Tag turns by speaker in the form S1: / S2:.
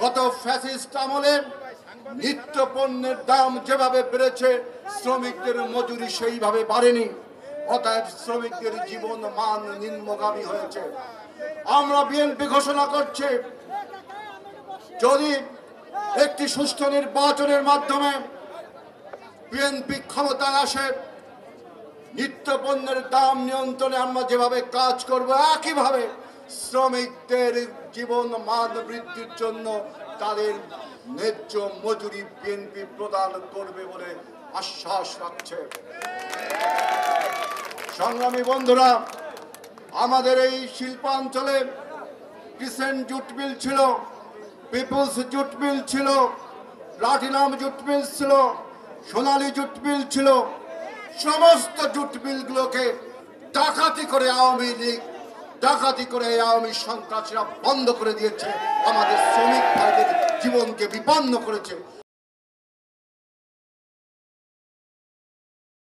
S1: গত ফ্যাসিস্ট আমলে নিত্য পণ্যের দাম যেভাবে বেড়েছে শ্রমিকদের মজুরি সেইভাবে বাড়েনি। অতএব শ্রমিকদের জীবন মান নিম্নগামী হয়েছে। আমরা বিএনপি ঘোষণা করছে, যদি একটি সুষ্ঠু নির্বাচনের মাধ্যমে বিএনপি ক্ষমতায় আসে, নিত্য পণ্যের দাম নিয়ন্ত্রণে আমরা যেভাবে কাজ করব, একইভাবে শ্রমিকদের জীবন মান বৃদ্ধির জন্য তাদের ন্যায্য মজুরি বিএনপি প্রদান করবে বলে আশ্বাস রাখছে। সংগ্রামী বন্ধুরা, আমাদের এই শিল্পাঞ্চলে ক্রিসেন্ট জুট মিল ছিল, পিপলস জুট মিল ছিল, প্লাটিনাম জুট মিল ছিল, সোনালী জুট মিল ছিল। সমস্ত জুট মিলগুলোকে ডাকাতি করে আওয়ামী লীগ, ডাকাতি করে আওয়ামী সন্ত্রাসীরা বন্ধ করে দিয়েছে, আমাদের শ্রমিক ভাইদের জীবনকে বিপন্ন করেছে।